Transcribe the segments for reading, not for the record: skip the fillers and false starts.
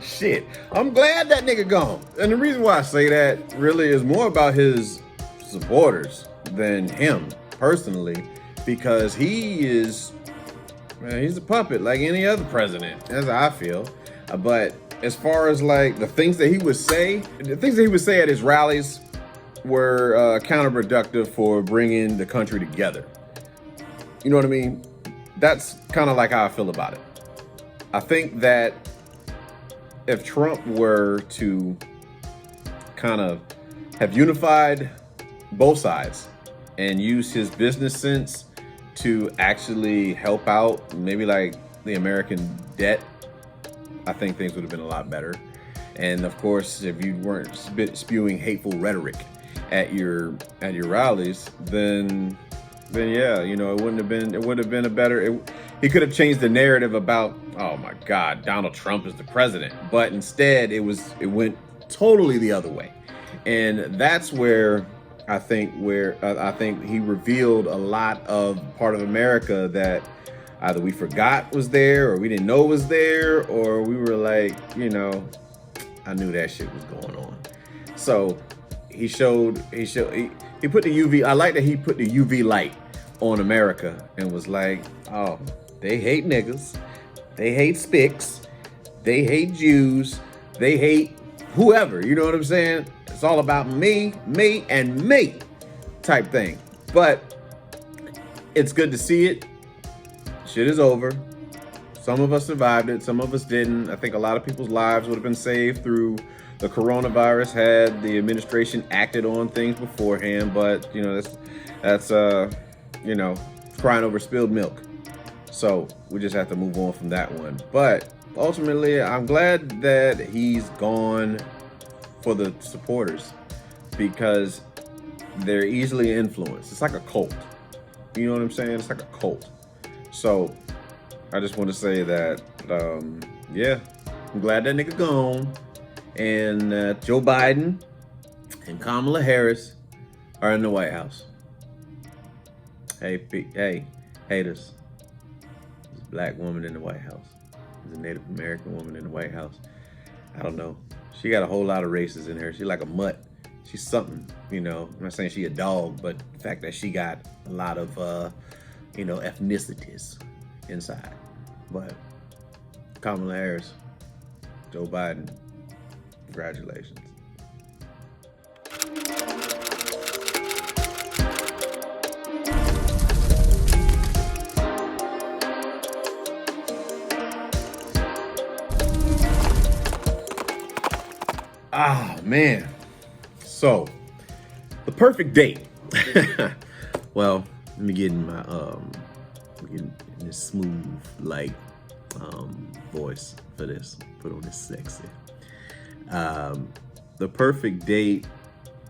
Shit, I'm glad that nigga gone. And the reason why I say that really is more about his supporters than him personally, because he is, man, he's a puppet like any other president. That's how I feel. But as far as like the things that he would say, at his rallies were counterproductive for bringing the country together. You know what I mean? That's kind of like how I feel about it. I think that if Trump were to kind of have unified both sides and use his business sense to actually help out maybe like the American debt, I think things would have been a lot better. And of course, if you weren't spewing hateful rhetoric at your rallies, then yeah, you know, it would have been a better, he could have changed the narrative about, oh my God, Donald Trump is the president. But instead it went totally the other way. And that's where I think he revealed a lot of part of America that either we forgot was there, or we didn't know was there, or we were like, you know, I knew that shit was going on. So he put the UV, I like that he put the UV light on America and was like, oh, they hate niggas, they hate spics, they hate Jews, they hate whoever, you know what I'm saying? It's all about me, and me type thing. But it's good to see it. Shit is over. Some of us survived it, some of us didn't. I think a lot of people's lives would have been saved through the coronavirus had the administration acted on things beforehand, but you know, that's you know, crying over spilled milk. So we just have to move on from that one. But ultimately, I'm glad that he's gone for the supporters, because they're easily influenced. It's like a cult. You know what I'm saying? It's like a cult. So I just want to say that, yeah, I'm glad that nigga gone. And Joe Biden and Kamala Harris are in the White House. Hey, haters. There's a black woman in the White House. There's a Native American woman in the White House. I don't know. She got a whole lot of races in her. She's like a mutt. She's something, you know. I'm not saying she a dog, but the fact that she got a lot of, you know, ethnicities inside. But Kamala Harris, Joe Biden, congratulations. Ah, man. So, the perfect date. Well, let me get in my in this smooth, light voice for this. Put on this sexy. The perfect date,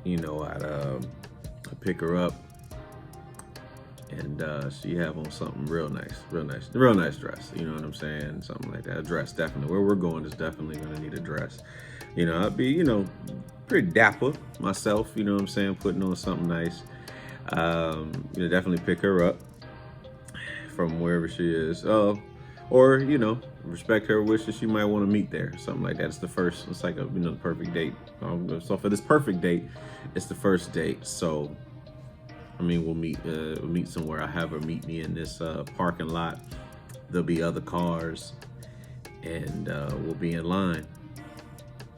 you know, I'd pick her up and she have on something real nice dress. You know what I'm saying? Something like that. A dress, definitely. Where we're going is definitely gonna need a dress. You know, I'd be, you know, pretty dapper myself, you know what I'm saying? Putting on something nice. You know, definitely pick her up from wherever she is. Or, you know, respect her wishes. She might want to meet there, something like that. It's like a, you know, the perfect date. So for this perfect date, it's the first date. So, I mean, we'll meet somewhere. I have her meet me in this parking lot. There'll be other cars, and we'll be in line.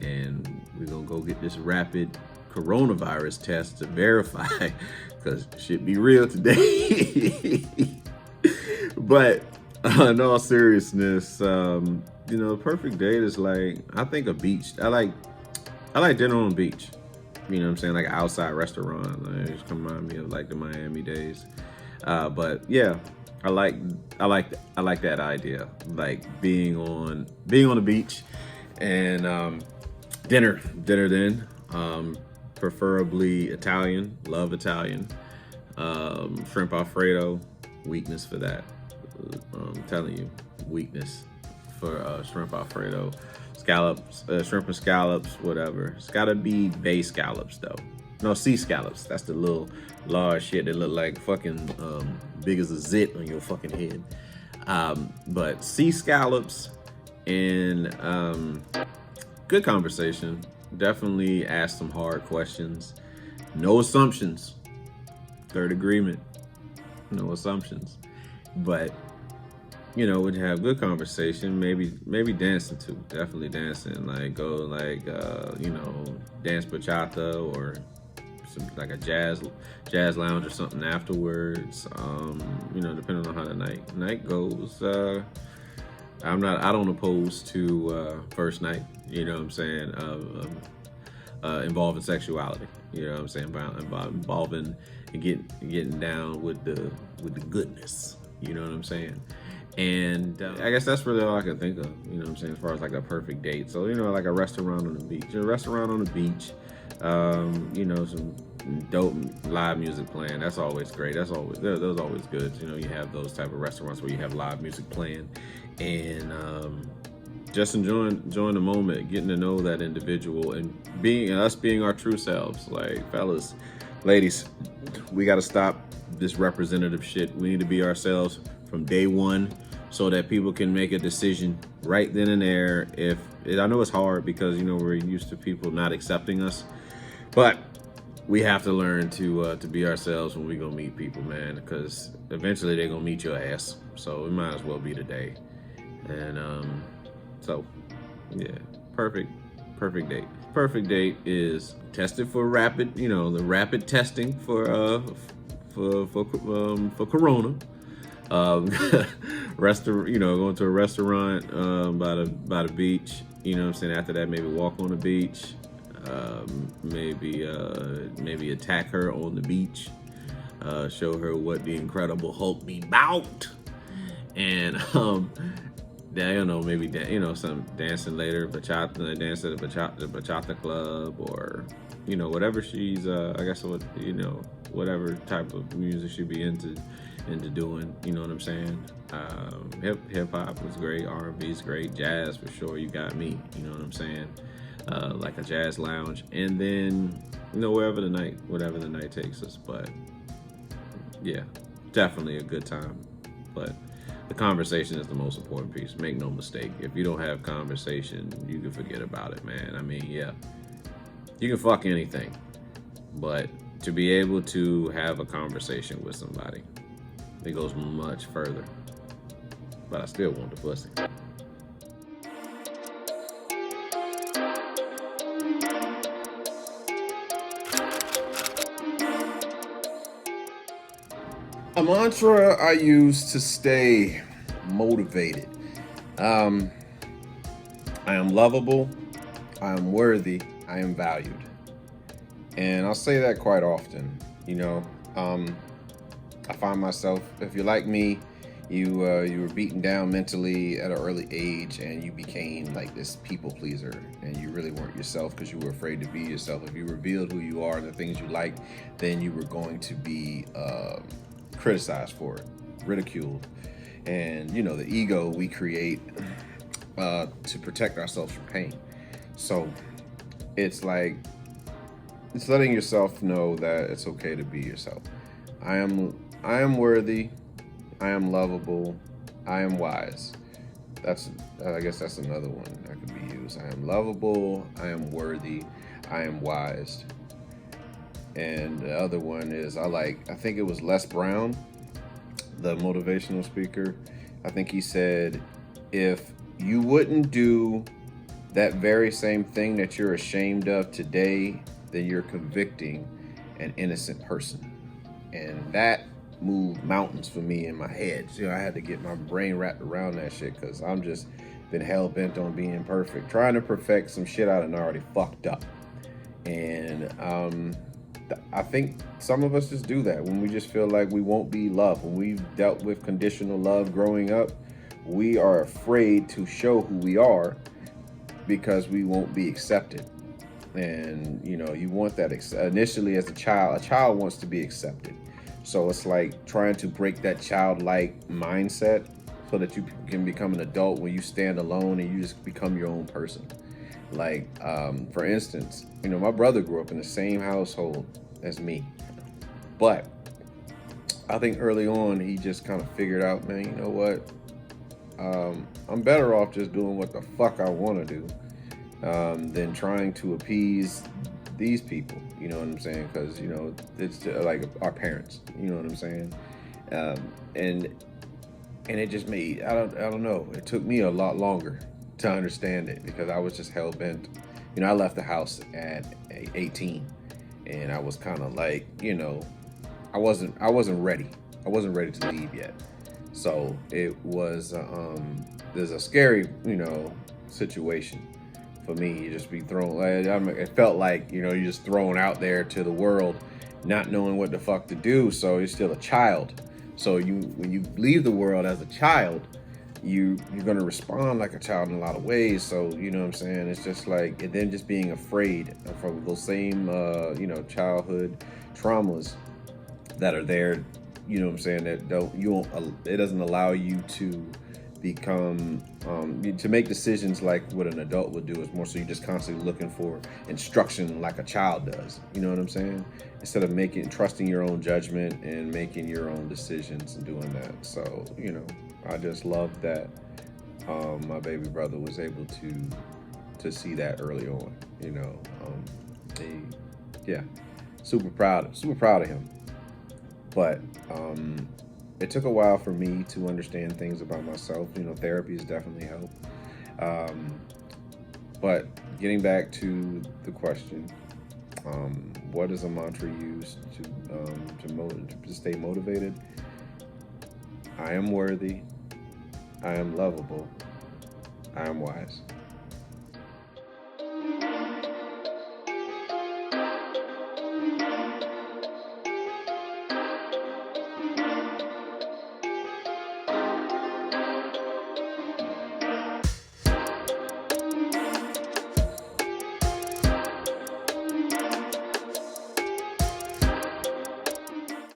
And we're gonna go get this rapid coronavirus test to verify, because shit be real today. But in all seriousness, you know, perfect date is like, I think a beach. I like dinner on the beach. You know what I'm saying? Like an outside restaurant. It just remind me of like the Miami days. But yeah, I like that idea. Like being on the beach and dinner then. Preferably Italian. Love Italian. Shrimp Alfredo. Weakness for that. I'm telling you, weakness for shrimp Alfredo. Scallops, shrimp and scallops, whatever. It's gotta be bay scallops though. No, sea scallops. That's the little large shit that look like fucking big as a zit on your fucking head. But sea scallops And good conversation. Definitely asked some hard questions. No assumptions. Third agreement. No assumptions. But would have good conversation. Maybe dancing too. Definitely dancing. Like go like dance bachata or some like a jazz lounge or something afterwards. Depending on how the night goes. I don't oppose to first night. You know what I'm saying? Involving sexuality. You know what I'm saying? Involving and getting down with the goodness. You know what I'm saying? And I guess that's really all I can think of. You know what I'm saying? As far as like a perfect date. So like a restaurant on the beach. A restaurant on the beach. Some dope live music playing. That's always great. Those always good. You have those type of restaurants where you have live music playing, and just enjoying the moment, getting to know that individual, and being our true selves. Like fellas, ladies, we got to stop this representative shit. We need to be ourselves from day one, so that people can make a decision right then and there. I know it's hard because we're used to people not accepting us, but we have to learn to be ourselves when we go meet people, man, because eventually they're gonna meet your ass. So it might as well be today. And so yeah, perfect date. Perfect date is tested for rapid, the rapid testing for corona. Going to a restaurant by the beach. You know what I'm saying? After that, maybe walk on the beach. Maybe attack her on the beach. Show her what the Incredible Hulk be bout. And maybe some dancing later, bachata, dance at the bachata club, or whatever she's I guess whatever type of music she'd be into doing. You know what I'm saying? Hip hop was great, R&B is great, jazz for sure. You got me. You know what I'm saying? Like a jazz lounge, and then whatever the night takes us. But yeah, definitely a good time. But the conversation is the most important piece. Make no mistake. If you don't have conversation, you can forget about it, man. I mean, yeah, you can fuck anything, but to be able to have a conversation with somebody, it goes much further. But I still want the pussy. A mantra I use to stay motivated. I am lovable. I am worthy. I am valued. And I'll say that quite often. I find myself, if you're like me, you were beaten down mentally at an early age, and you became like this people pleaser, and you really weren't yourself because you were afraid to be yourself. If you revealed who you are and the things you like, then you were going to be criticized for it, ridiculed. And the ego we create to protect ourselves from pain. So it's letting yourself know that it's okay to be yourself. I am worthy. I am lovable. I am wise. I guess that's another one that could be used. I am lovable. I am worthy. I am wise. And the other one is I think it was Les Brown, the motivational speaker. I think he said, if you wouldn't do that very same thing that you're ashamed of today, then you're convicting an innocent person. And that moved mountains for me in my head. I had to get my brain wrapped around that shit, because I'm just been hell-bent on being perfect, trying to perfect some shit I done already fucked up. And I think some of us just do that when we just feel like we won't be loved. When we've dealt with conditional love growing up, we are afraid to show who we are because we won't be accepted. And you want that initially as a child wants to be accepted. So it's like trying to break that childlike mindset so that you can become an adult when you stand alone and you just become your own person. Like, for instance, my brother grew up in the same household as me, but I think early on he just kind of figured out, man, you know what? I'm better off just doing what the fuck I want to do than trying to appease these people. You know what I'm saying? Because it's just like our parents. You know what I'm saying? Um, and and it just made I don't know. It took me a lot longer to understand it because I was just hell bent. I left the house at 18, and I was kind of like, I wasn't ready. I wasn't ready to leave yet. So it was there's a scary situation for me. You just be thrown. It felt like you're just thrown out there to the world, not knowing what the fuck to do. So you're still a child. So when you leave the world as a child, you're gonna respond like a child in a lot of ways. So you know what I'm saying. It's just like, and then just being afraid from those same childhood traumas that are there. You know what I'm saying, that don't you won't it doesn't allow you to become to make decisions like what an adult would do. Is more so you're just constantly looking for instruction like a child does. You know what I'm saying? Instead of trusting your own judgment and making your own decisions and doing that. So I just love that my baby brother was able to see that early on. He, yeah, super proud of him. But it took a while for me to understand things about myself. Therapy has definitely helped. But getting back to the question, what is a mantra used to stay motivated? I am worthy. I am lovable. I am wise.